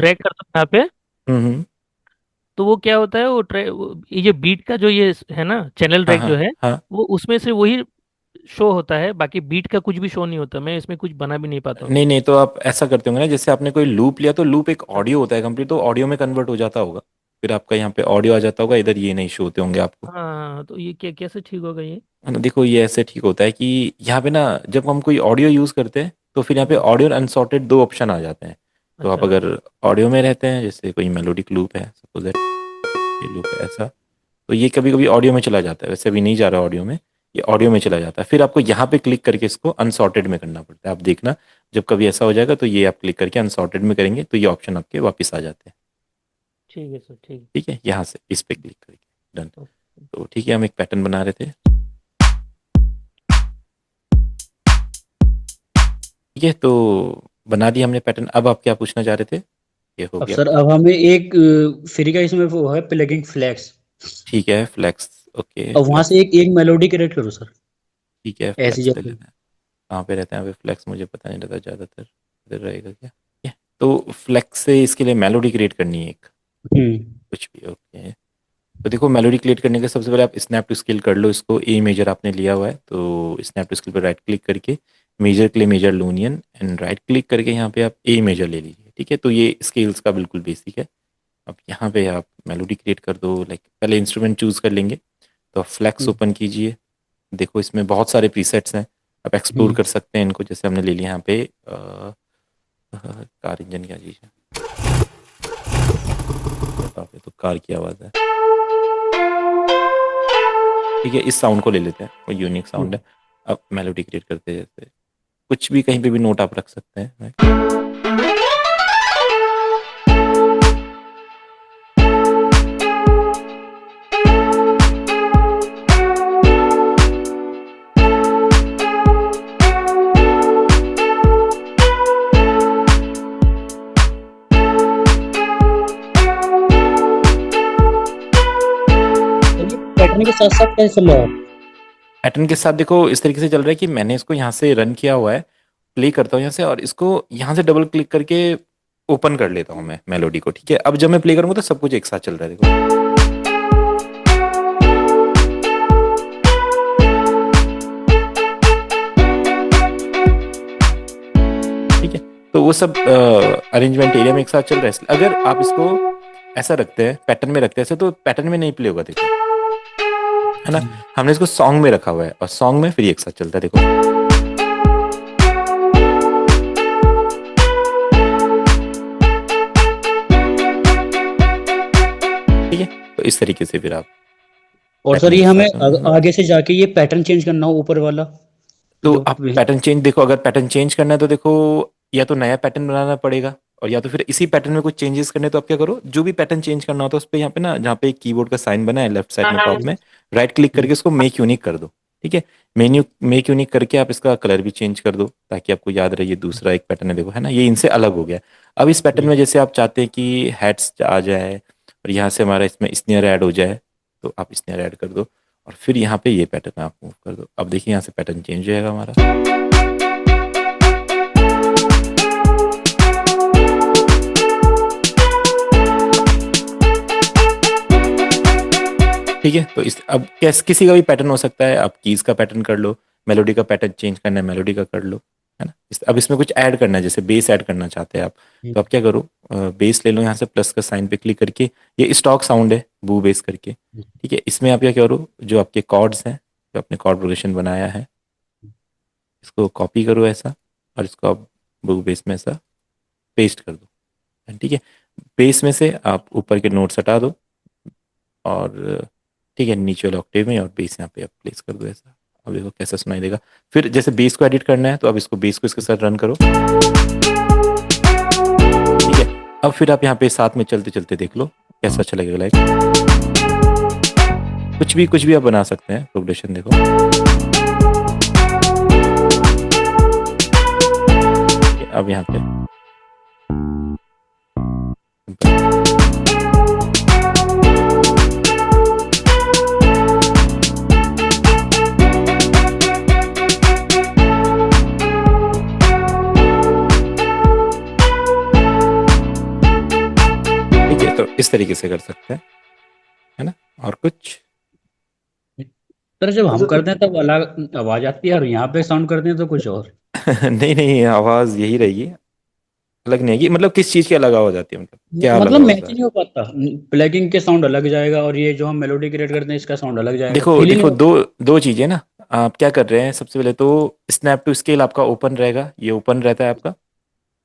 Drag करता हूँ यहाँ पे, हम्म। तो वो क्या होता है, ये जो बीट का जो ये है ना, चैनल हाँ ड्रैग हाँ जो है, हाँ। वो उसमें से वही शो होता है, बाकी बीट का कुछ भी शो नहीं होता। मैं इसमें कुछ बना भी नहीं पाता हूँ। नहीं नहीं, तो आप ऐसा करते होंगे ना, जैसे आपने कोई लूप लिया तो लूप एक ऑडियो होता है कंप्लीट, तो ऑडियो में कन्वर्ट हो जाता होगा, फिर आपका यहाँ पे ऑडियो आ जाता होगा, इधर ये नहीं शो होते होंगे आपको। हाँ, तो ये कैसे ठीक होगा ये? है ना, देखो ये ऐसे ठीक होता है कि यहाँ पे ना, जब हम कोई ऑडियो यूज़ करते हैं तो फिर यहाँ पे हम्म। ऑडियो और अनसॉर्टेड दो ऑप्शन आ जाते हैं। तो आप अच्छा। अगर ऑडियो में रहते हैं, जैसे कोई मेलोडिक लूप है सपोज दैट, ये लूप है ऐसा, तो ये कभी कभी ऑडियो में चला जाता है, वैसे अभी नहीं जा रहा ऑडियो में, ये ऑडियो में चला जाता है, फिर आपको यहाँ पे क्लिक करके इसको अनसॉर्टेड में करना पड़ता है। आप देखना, जब कभी ऐसा हो जाएगा तो ये आप क्लिक करके अनसॉर्टेड में करेंगे तो ये ऑप्शन आपके वापस आ जाते हैं। ठीक है सर, ठीक ठीक है, यहाँ से इस पे क्लिक करके डन। है। तो ठीक है, हम एक पैटर्न बना रहे थे। ठीक है, तो बना दिया हमने पैटर्न। अब आप क्या पूछना चाह रहे थे? ये हो अब गया। सर, अब हमें एक फ्री का इसमें वो है प्लगइन फ्लैक्स। ठीक है, फ्लेक्स। ओके, अब वहां से फ्लेक्स। एक एक मेलोडी क्रिएट करो सर। ठीक है, ऐसी फ्लेक्स ले जैसे। लेते हैं। कहाँ पे रहते हैं यहाँ पे फ्लेक्स, मुझे पता नहीं रहता ज़्यादातर, इधर रहेगा क्या? ठीक है, तो फ्लेक्स से इसके लिए मेलोडी क्रिएट करनी है एक, हम्म। कुछ भी। ओके, तो देखो मेलोडी क्रिएट करने के सबसे पहले आप स्नैप टू स्केल कर लो इसको। ए मेजर आपने लिया हुआ है तो स्नैप टू स्केल पर राइट क्लिक करके मेजर के लिए मेजर लूनियन एंड राइट क्लिक करके यहाँ पे आप ए मेजर ले लीजिए। ठीक है, तो ये स्केल्स का बिल्कुल बेसिक है। अब यहाँ पे आप मेलोडी क्रिएट कर दो, लाइक पहले इंस्ट्रूमेंट चूज कर लेंगे। तो आप फ्लेक्स हम्म। ओपन कीजिए। देखो इसमें बहुत सारे प्रीसेट्स हैं, आप एक्सप्लोर हम्म। कर सकते हैं इनको। जैसे हमने ले लिया यहाँ पे कार इंजन, क्या चीज़ है, बाप रे, तो कार की आवाज़ है। ठीक है, इस साउंड को ले लेते हैं, वो यूनिक साउंड है। हम्म। अब मेलोडी क्रिएट करते हैं, जैसे कुछ भी कहीं पे भी नोट आप रख सकते हैं, right? तो ये पैटर्न के साथ साथ कैसे चल रहा है? पैटर्न के साथ देखो इस तरीके से चल रहा है कि मैंने इसको यहाँ से रन किया हुआ है। प्ले करता हूँ यहाँ से, और इसको यहाँ से डबल क्लिक करके ओपन कर लेता हूँ मैं मेलोडी को। ठीक है, अब जब मैं प्ले करूँगा तो सब कुछ एक साथ चल रहा है, देखो। ठीक है, तो वो सब अरेंजमेंट एरिया में एक साथ चल रहा है। इसलिए अगर आप इसको ऐसा रखते हैं, पैटर्न में रखते हैं ऐसे, तो पैटर्न में नहीं प्ले होगा, देखो, है ना। हम्म। हमने इसको सॉन्ग में रखा हुआ है और सॉन्ग में फिर एक साथ चलता है, देखो। ठीक है, तो इस तरीके से फिर आप और सर, पैटर्न ये के हमें साथ हाँ। आगे से जाके ये पैटर्न चेंज करना हो ऊपर वाला तो जो आप पैटर्न चेंज, देखो अगर पैटर्न चेंज करना है तो देखो, या तो नया पैटर्न बनाना पड़ेगा, और या तो फिर इसी पैटर्न में कुछ चेंजेस करने हैं, तो आप क्या करो, जो भी पैटर्न चेंज करना होता है उस पर यहाँ पे ना, जहाँ पे कीबोर्ड का साइन बना है लेफ्ट साइड में टॉप में, राइट क्लिक करके उसको मेक यूनिक कर दो। ठीक है, मेन्यू मेक यूनिक करके आप इसका कलर भी चेंज कर दो, ताकि आपको याद रहे ये दूसरा एक पैटर्न है, देखो, है ना, ये इनसे अलग हो गया। अब इस पैटर्न में जैसे आप चाहते हैं कि हेड्स आ जाए और यहाँ से हमारा इसमें स्नेयर ऐड हो जाए, तो आप स्नेयर ऐड कर दो, और फिर यहाँ पे ये पैटर्न आप मूव कर दो। अब देखिए यहाँ से पैटर्न चेंज हो जाएगा हमारा। ठीक है, तो इस अब किसी का भी पैटर्न हो सकता है, आप कीज का पैटर्न कर लो, मेलोडी का पैटर्न चेंज करना है मेलोडी का कर लो, है ना। अब इसमें कुछ ऐड करना है, जैसे बेस ऐड करना चाहते हैं आप, तो आप क्या करो, बेस ले लो, यहाँ से प्लस का साइन पे क्लिक करके, ये स्टॉक साउंड है बू बेस करके। ठीक है, इसमें आप क्या करो, जो आपके कॉर्ड्स हैं, जो आपने कॉर्ड प्रोग्रेशन बनाया है, इसको कॉपी करो ऐसा, और इसको आप बू बेस में ऐसा पेस्ट कर दो। ठीक है, बेस में से आप ऊपर के नोट्स हटा दो, और ठीक है, नीचे वाले ऑक्टेव में, और बेस यहाँ पे आप प्लेस कर दो ऐसा। अब देखो कैसा सुनाई देगा। फिर जैसे बेस को एडिट करना है तो अब इसको बेस को इसके साथ रन करो। ठीक है, अब फिर आप यहाँ पे साथ में चलते चलते देख लो कैसा अच्छा लगेगा, लाइक कुछ भी आप बना सकते हैं प्रोग्रेशन, देखो। अब यहाँ पे इस तरीके से कर सकते हैं, है ना। और कुछ सर जब हम करते हैं तब अलग आवाज आती है और यहाँ पे साउंड करते हैं तो कुछ और। नहीं नहीं, आवाज यही रहेगी, अलग नहीं आएगी। मतलब किस चीज की अलग आवाज आती है, मतलब क्या अलग मतलब आवाज मैच आ ही रही नहीं हो पाता। प्लगिंग के साउंड अलग जाएगा और ये जो हम मेलोडी क्रिएट करते हैं इसका साउंड अलग है? जाएगा, देखो फील ही नहीं देखो, होता। दो दो चीजें ना। आप क्या कर रहे हैं, सबसे पहले तो स्नैप टू स्केल आपका ओपन रहेगा, ये ओपन रहता है आपका।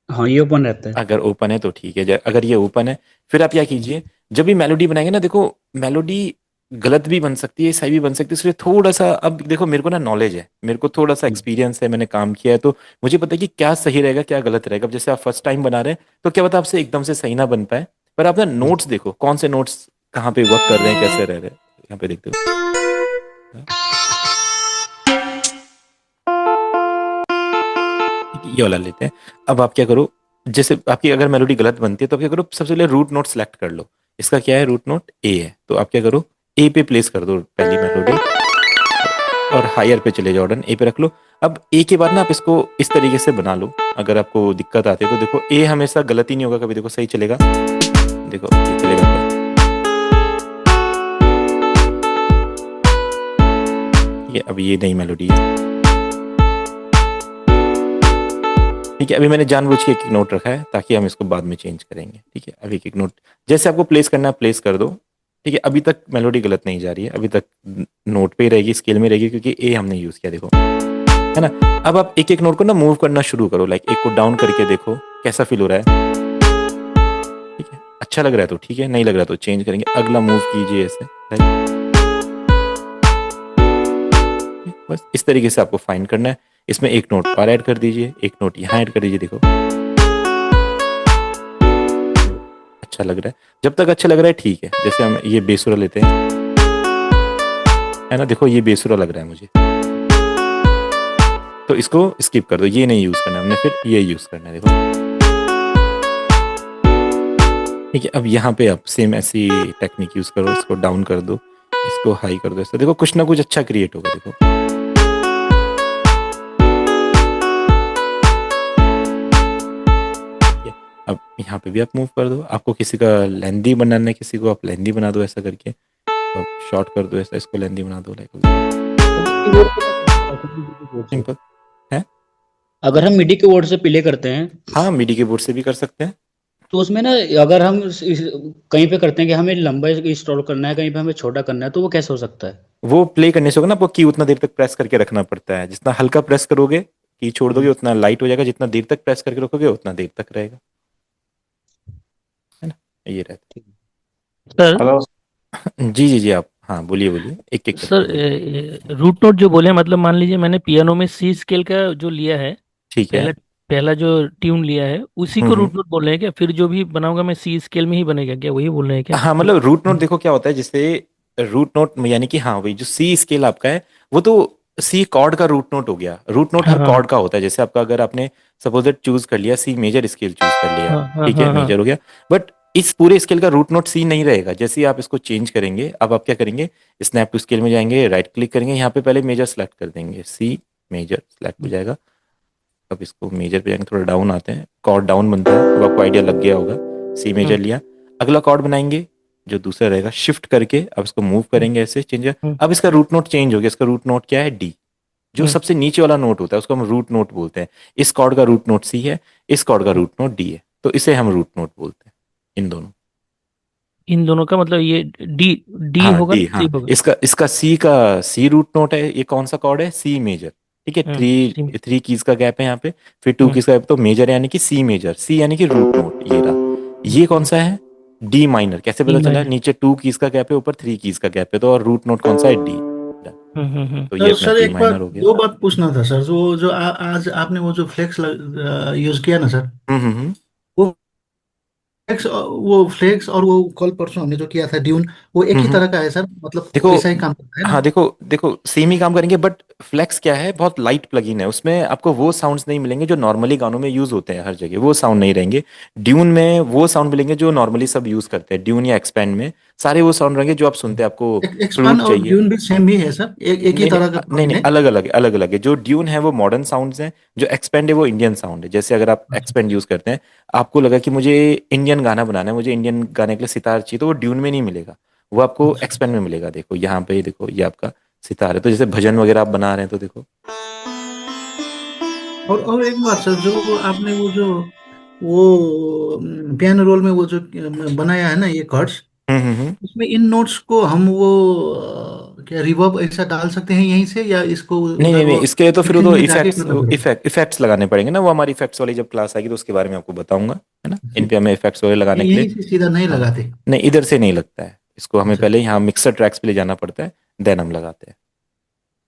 हाँ ये ओपन रहता है। अगर ओपन है तो ठीक है, अगर ये ओपन है फिर आप क्या कीजिए, जब भी मेलोडी बनाएंगे ना, देखो मेलोडी गलत भी बन सकती है, सही भी बन सकती है, इसलिए थोड़ा सा, अब देखो मेरे को ना नॉलेज है, मेरे को थोड़ा सा एक्सपीरियंस है, मैंने काम किया है, तो मुझे पता है कि क्या सही रहेगा क्या गलत रहेगा। अब जैसे आप फर्स्ट टाइम बना रहे हैं तो क्या पता आपसे एकदम से सही ना बन पाए, पर आप ना नोट्स देखो, कौन से नोट्स कहाँ पे वर्क कर रहे हैं, कैसे रह रहे हैं, यहाँ पे देखते हो। ये वाला लेते हैं। अब आप क्या करो, जैसे आपकी अगर मेलोडी गलत बनती है तो आप क्या करो, सबसे पहले रूट नोट सेलेक्ट कर लो। इसका क्या है, रूट नोट ए है, तो आप क्या करो, ए पे प्लेस कर दो पहली मेलोडी, और हायर पे चले जाओ, डन, ए पे रख लो। अब ए के बाद ना आप इसको इस तरीके से बना लो, अगर आपको दिक्कत आती है तो देखो ए हमेशा गलत ही नहीं होगा कभी, देखो सही चलेगा, देखो ये चलेगा। ठीक है, अब ये नई मेलोडी है। ठीक है, अभी मैंने जानबूझ के एक एक नोट रखा है ताकि हम इसको बाद में चेंज करेंगे। ठीक है, अब एक एक नोट जैसे आपको प्लेस करना है प्लेस कर दो। ठीक है, अभी तक मेलोडी गलत नहीं जा रही है, अभी तक नोट पे ही रहेगी, स्केल में रहेगी, क्योंकि ए हमने यूज किया, देखो, है ना। अब आप एक एक नोट को ना मूव करना शुरू करो, लाइक एक को डाउन करके देखो कैसा फील हो रहा है। ठीक है, अच्छा लग रहा है तो ठीक है, नहीं लग रहा तो चेंज करेंगे, अगला मूव कीजिए ऐसे, right? बस इस तरीके से आपको फाइंड करना है। इसमें एक नोट और ऐड कर दीजिए, एक नोट यहाँ ऐड कर दीजिए, देखो अच्छा लग रहा है। जब तक अच्छा लग रहा है ठीक है, जैसे हम ये बेसुरा लेते हैं, है ना, देखो ये बेसुरा लग रहा है मुझे, तो इसको स्किप कर दो, ये नहीं यूज करना हमने, फिर ये यूज करना है, देखो। ठीक है, अब यहाँ पे आप सेम ऐसी टेक्निक यूज करो, इसको डाउन कर दो, इसको हाई कर दो, ऐसा देखो कुछ ना कुछ अच्छा क्रिएट होगा, देखो। ठीक है, अब यहाँ पे भी आप मूव कर दो, आपको किसी का लेंदी बनाना है, किसी को आप लेंदी बना दो ऐसा करके, तो शॉर्ट कर दो ऐसा, इसको लेंदी बना दो, लाइक कीबोर्ड पे तो कीबोर्ड से। सिंपल है। अगर हम मिडी कीबोर्ड से प्ले करते हैं हाँ, मिडी कीबोर्ड से भी कर सकते हैं। तो उसमें ना, अगर हम कहीं पे करते हैं कि हमें लंबा इंस्टॉल करना है, कहीं पे हमें छोटा करना है, तो वो कैसे हो सकता है? वो प्ले करने से होगा ना, आपको की उतना देर तक प्रेस करके रखना पड़ता है, जितना हल्का प्रेस करोगे की छोड़ दोगे उतना लाइट हो जाएगा, जितना देर तक प्रेस करके रखोगे उतना देर तक रहेगा, है ना, ये रहता सर। है। जी जी जी, आप हाँ बोलिए बोलिए, एक एक करके बोलिए। सर रूट नोट जो बोले, मतलब मान लीजिए मैंने पियानो में सी स्केल का जो लिया है, ठीक है। पहला पहला जो ट्यून लिया है उसी को हम्म। रूट नोट बोल रहे हैं क्या? फिर जो भी बनाऊंगा मैं सी स्केल में ही बनेगा क्या, वही बोल रहे हैं क्या? हाँ मतलब रूट नोट देखो क्या होता है, जैसे रूट नोट यानी कि हाँ वही जो सी स्केल आपका है, वो तो सी कॉर्ड का रूट नोट हो गया। रूट नोट हाँ हर हाँ कॉर्ड का होता है, जैसे आपका अगर आपने सपोज दैट चूज कर लिया सी मेजर स्केल चूज कर लिया, हाँ हाँ ठीक है हाँ हाँ। मेजर हो गया, बट इस पूरे स्केल का रूट नोट सी नहीं रहेगा। जैसे ही आप इसको चेंज करेंगे, अब आप क्या करेंगे, स्नैप टू स्केल में जाएंगे, राइट क्लिक करेंगे, यहाँ पे पहले मेजर सेलेक्ट कर देंगे, सी मेजर सेलेक्ट हो जाएगा। अब इसको मेजर पे जाएंगे, थोड़ा डाउन आते हैं, कॉर्ड डाउन बनता है, अब आपको आइडिया लग गया होगा। सी मेजर हम्म लिया, अगला कॉर्ड बनाएंगे जो दूसरा रहेगा, शिफ्ट करके अब इसको मूव हम्म करेंगे ऐसे चेंज। हम्म अब इसका रूट नोट चेंज हो गया, इसका रूट नोट क्या है, डी। जो हम्म। सबसे नीचे वाला नोट होता है उसको हम रूट नोट बोलते हैं। इस कॉर्ड का रूट नोट सी है, इस कॉर्ड का रूट नोट डी है, तो इसे हम रूट नोट बोलते हैं, इन दोनों। इन दोनों का मतलब ये डी डी हाँ होगा डी, ना, सी हाँ होगा? इसका इसका सी का सी रूट नोट है, ये कौन सा कॉर्ड है, सी मेजर। ठीक है, थ्री सी। थ्री कीज का गैप है यहाँ पे, फिर टू हम्म। कीज का गैप, तो मेजर यानी कि सी मेजर, सी यानी कि रूट नोट, ये रहा। ये कौन सा है, डी माइनर, कैसे ई पता चला, माइनर। नीचे टू कीज का गैप है, ऊपर थ्री कीज का गैप है, तो और रूट नोट कौन सा है, डी। तो ये सर अपना सर डी एक बात, माइनर हो गया। दो बात पूछना था सर। जो जो आज आपने वो जो फ्लेक्स यूज किया ना सर, हम्म। वो फ्लेक्स और वो कल परसों हमने जो किया था ड्यून, वो एक ही हम्म। तरह का है सर? मतलब देखो, वैसा ही काम करता है हाँ ना? देखो देखो सेम ही काम करेंगे, बट फ्लेक्स क्या है, बहुत लाइट प्लगइन है, उसमें आपको वो साउंड्स नहीं मिलेंगे जो नॉर्मली गानों में यूज होते हैं, हर जगह वो साउंड नहीं रहेंगे। ड्यून में वो साउंड मिलेंगे जो नॉर्मली सब यूज करते हैं, ड्यून या एक्सपेंड में सारे वो साउंड रहेंगे जो आप सुनते हैं, आपको एक्सपांड फ्लूट और चाहिए। ड्यून भी सेम ही है सर, एक ही नहीं नहीं तरह का नहीं साउंड नहीं, है? अलग अलग है, अलग अलग है। जो ड्यून है वो मॉडर्न साउंड्स हैं, जो एक्सपेंड है वो इंडियन साउंड है। जैसे अगर आप अच्छा एक्सपेंड यूज करते हैं, आपको लगा कि मुझे इंडियन गाना बनाना है, मुझे इंडियन गाने के लिए सितार चाहिए, तो वो ड्यून में नहीं मिलेगा, वो आपको अच्छा। एक्सपेंड में मिलेगा। देखो यहाँ पे, देखो ये आपका सितार है, तो जैसे भजन वगैरह आप बना रहे हैं तो देखो। और एक बात सर, जो आपने वो पियानो रोल में वो जो बनाया है ना ये कॉर्ड्स, हम्म। उसमें इन नोट्स को हम वो क्या रिवर्ब ऐसा डाल सकते हैं यहीं से, या इसको नहीं उधर नहीं नहीं, वो इसके लिए तो फिर वो मिक्सिंग तो में जाके इफेक्ट्स, करना पड़ेगा? इफेक्ट्स लगाने पड़ेंगे ना। वो हमारी इफेक्ट्स वाली जब क्लास आएगी तो उसके बारे में आपको बताऊंगा, है ना। जी। इन पे हमें इफेक्ट्स वगैरह लगाने के लिए। यहीं से सीधा नहीं हाँ, लगाते? नहीं इधर से नहीं लगता है, इसको हमें अच्छा पहले यहाँ मिक्सर ट्रैक्स पे ले जाना पड़ता है, देन हम लगाते हैं,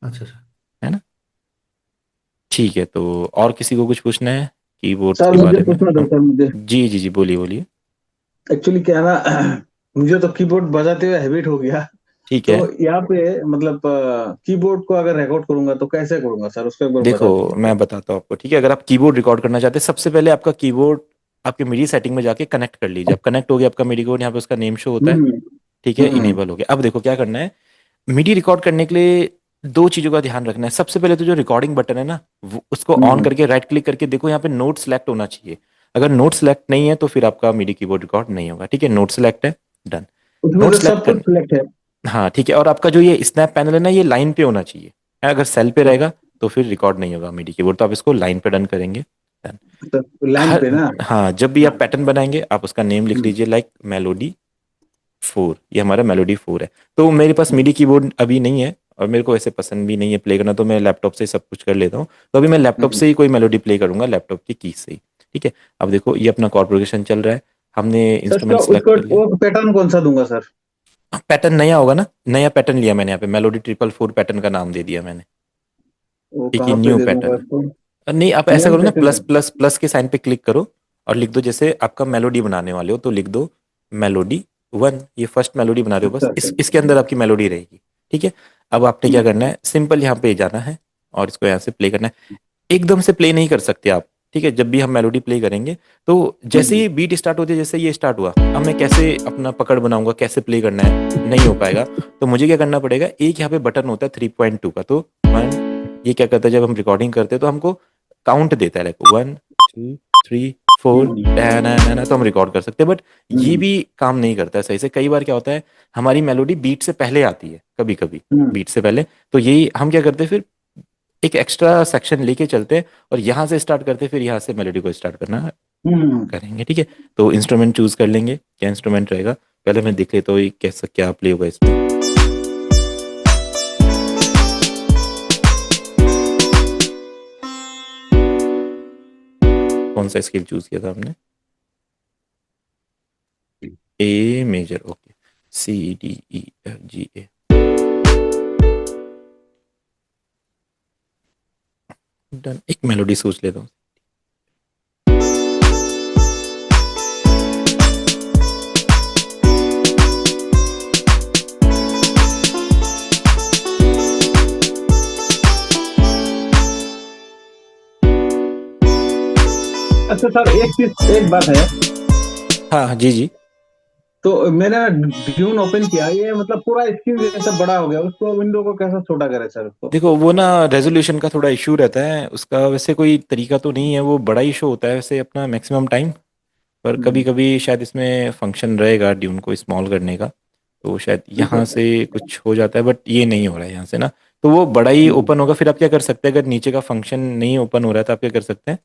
अच्छा सर। है ना। ठीक है, तो और किसी को कुछ पूछना है कीबोर्ड्स सर के मुझे बारे में? पूछना था हाँ, सर, मुझे जी जी जी, बोलिए बोलिए। एक्चुअली क्या है ना मुझे तो कीबोर्ड बजाते हुए हैबिट हो गया। ठीक तो है, यहाँ पे मतलब कीबोर्ड को अगर रिकॉर्ड करूंगा तो कैसे करूंगा सर, उसको एक बार देखो बता दीजिए मैं सर। बताता हूँ आपको। ठीक है, अगर आप कीबोर्ड रिकॉर्ड करना चाहते हैं, सबसे पहले आपका कीबोर्ड आपके मीडिया सेटिंग में जाके कनेक्ट कर लीजिए। अब कनेक्ट हो गया आपका मीडिया कीबोर्ड, यहाँ पे उसका नेम शो होता है। हम्म ठीक है, हम्म इनेबल हो गया। अब देखो क्या करना है, मिडी रिकॉर्ड करने के लिए दो चीजों का ध्यान रखना है। सबसे पहले तो जो रिकॉर्डिंग बटन है ना, उसको ऑन हम्म करके राइट क्लिक करके देखो, यहाँ पे नोट सेलेक्ट होना चाहिए। अगर नोट सेलेक्ट नहीं है तो फिर आपका मिडी कीबोर्ड रिकॉर्ड नहीं होगा। ठीक है, नोट सेलेक्ट है, डन। उसमें नोट तो सेलेक्ट सब कुछ कर, सिलेक्ट है। हाँ ठीक है। और आपका जो ये स्नैप पैनल है ना, ये लाइन पे होना चाहिए। अगर सेल पे रहेगा तो फिर रिकॉर्ड नहीं होगा मिडी कीबोर्ड, तो आप इसको लाइन पे डन करेंगे, डन। तो लाइन हर, पे ना। हाँ, जब भी आप पैटर्न बनाएंगे आप उसका नेम लिख हम्म लीजिए, लाइक मेलोडी 4। ये हमारा मेलोडी 4 है। तो मेरे पास हम्म मिडी कीबोर्ड अभी नहीं है, और मेरे को ऐसे पसंद भी नहीं है प्ले करना, तो मैं लैपटॉप से ही सब कुछ कर लेता हूँ। तो अभी मैं लैपटॉप हम्म। से ही कोई मेलोडी प्ले करूंगा, लैपटॉप की की से ही। ठीक है, अब देखो ये अपना कॉर्ड प्रोग्रेशन चल रहा है, हमने सर उसका इंस्ट्रूमेंट सेलेक्ट उसको कर लिया। वो पैटर्न कौन सा दूंगा सर? पैटर्न नया होगा ना, नया पैटर्न लिया मैंने यहाँ पे, मेलोडी 444 पैटर्न का नाम दे दिया मैंने। वो एक ये कहाँ पे न्यू दे दूंगा पैटर्न इसको? है। नहीं, आप ऐसा न्यू करो ना, पैटर्न प्लस है। प्लस प्लस के साइन पे क्लिक करो और लिख दो, जैसे आपका मेलोडी बनाने वाले हो तो लिख दो मेलोडी 1। ये फर्स्ट मेलोडी बना रहे हो, अच्छा बस अच्छा। इसके अंदर आपकी मेलोडी रहेगी। ठीक है, अब आपने क्या करना है, सिंपल यहाँ पे जाना है और इसको यहाँ से प्ले करना है। एकदम से प्ले नहीं कर सकते आप। ठीक है, जब भी हम मेलोडी प्ले करेंगे तो जैसे हम्म ही बीट स्टार्ट होती है, जैसे ये स्टार्ट हुआ, अब मैं कैसे अपना पकड़ बनाऊंगा, कैसे प्ले करना है, नहीं हो पाएगा। तो मुझे क्या करना पड़ेगा, एक यहाँ पे बटन होता है 3.2 का, तो 1, ये क्या करता है जब हम रिकॉर्डिंग करते हैं तो हमको काउंट देता है, लाइक 1 2 3 4, हम्म तो हम रिकॉर्ड कर सकते हैं। बट ये हम्म भी काम नहीं करता है सही से। कई बार क्या होता है, हमारी मेलोडी बीट से पहले आती है, कभी कभी हम्म। बीट से पहले। तो यही हम क्या करते हैं, फिर एक एक्स्ट्रा सेक्शन लेके चलते हैं और यहाँ से स्टार्ट करते हैं, फिर यहाँ से मेलोडी को स्टार्ट करना हम्म। करेंगे। ठीक है, तो इंस्ट्रूमेंट चूज कर लेंगे, क्या इंस्ट्रूमेंट रहेगा। पहले मैं देख लेता हूँ ये कैसा क्या प्ले होगा इसमें। कौन सा स्केल चूज किया था हमने, A major, okay. C D E F G A, done. एक मेलोडी सोच लेता हूँ। अच्छा सर, एक चीज, एक बात है। हाँ हाँ, जी जी। तो मैंने ड्यून ओपन किया, ये मतलब पूरा स्क्रीन जैसा बड़ा हो गया, उसको विंडो को कैसे छोटा करे सर उसको? देखो वो ना रेजोल्यूशन का थोड़ा इशू रहता है उसका, वैसे कोई तरीका तो नहीं है, वो बड़ा ही शो होता है वैसे अपना मैक्सिमम टाइम। पर कभी हम्म। कभी शायद इसमें फंक्शन रहेगा ड्यून को स्मॉल करने का, तो शायद अच्छा यहाँ अच्छा। से कुछ हो जाता है, बट ये नहीं हो रहा है यहाँ से ना। तो वो बड़ा ही हम्म ओपन होगा। फिर आप क्या कर सकते हैं, अगर नीचे का फंक्शन नहीं ओपन हो रहा है तो आप क्या कर सकते हैं,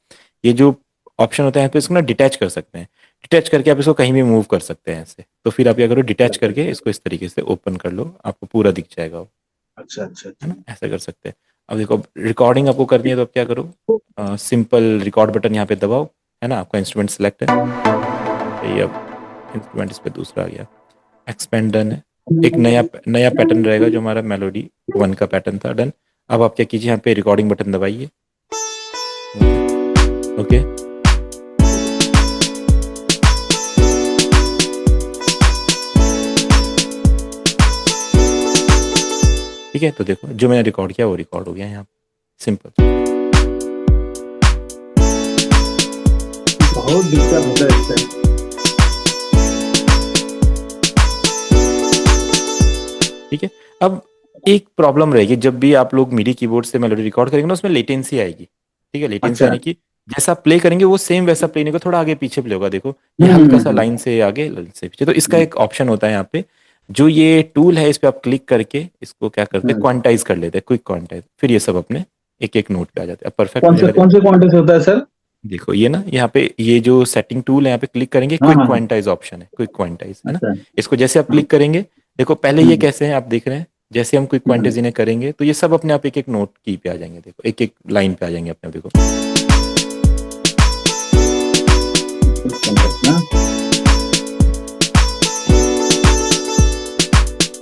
ये जो ऑप्शन होता है यहाँ पे, इसको ना डिटैच कर सकते हैं। डिटैच करके आप इसको कहीं भी मूव कर सकते हैं ऐसे। तो फिर आप क्या करो, डिटैच अच्छा करके इसको इस तरीके से ओपन कर लो, आपको पूरा दिख जाएगा वो, अच्छा अच्छा है अच्छा। ना। ऐसा कर सकते हैं। अब देखो रिकॉर्डिंग आपको करनी है तो आप क्या करो, सिंपल रिकॉर्ड बटन यहाँ पे दबाओ, है ना। आपका इंस्ट्रूमेंट सेलेक्ट है, ये अब इंस्ट्रूमेंट इस पे दूसरा आ गया, एक्सपेंड डन है। एक नया नया पैटर्न रहेगा जो हमारा मेलोडी 1 का पैटर्न था, डन। अब आप क्या कीजिए, यहाँ पे रिकॉर्डिंग बटन दबाइए, ओके। ठीक है, तो देखो जो मैंने रिकॉर्ड किया वो रिकॉर्ड हो गया यहाँ, सिंपल। बहुत दिक्कत होता है इससे। अब एक प्रॉब्लम रहेगी, जब भी आप लोग मिडी कीबोर्ड से मेलोडी रिकॉर्ड करेंगे ना, उसमें लेटेंसी आएगी। ठीक है, लेटेंसी अच्छा। आने की, जैसा आप प्ले करेंगे वो सेम वैसा प्ले नहीं होगा, थोड़ा आगे पीछे प्ले होगा। देखो ये हल्का सा लाइन से आगे, लाइन से पीछे। तो इसका एक ऑप्शन होता है यहाँ पे, जो ये टूल है, इस पे आप क्लिक करके इसको क्या करते हैं, हम्म। क्वांटाइज कर लेते हैं, क्विक क्वांटाइज। फिर ये सब अपने एक एक नोट पे आ जाते हैं, अब परफेक्ट हो जाएगा। कौन देखो, से क्वांटिटी होता है सर? देखो ये ना, यहाँ पे ये जो सेटिंग टूल है, यहाँ पे क्लिक करेंगे, हाँ क्विक हाँ हाँ। क्वांटाइज ऑप्शन है, क्विक क्वांटाइज है ना। अच्छा। इसको जैसे आप हाँ। क्लिक करेंगे, देखो पहले ये हम्म। कैसे हैं आप देख रहे हैं, जैसे हम क्विक हम्म। क्वांटाइज इन्हें करेंगे तो ये सब अपने आप एक एक नोट की पे आ जाएंगे। देखो एक एक लाइन पे आ जाएंगे अपने, देखो ना।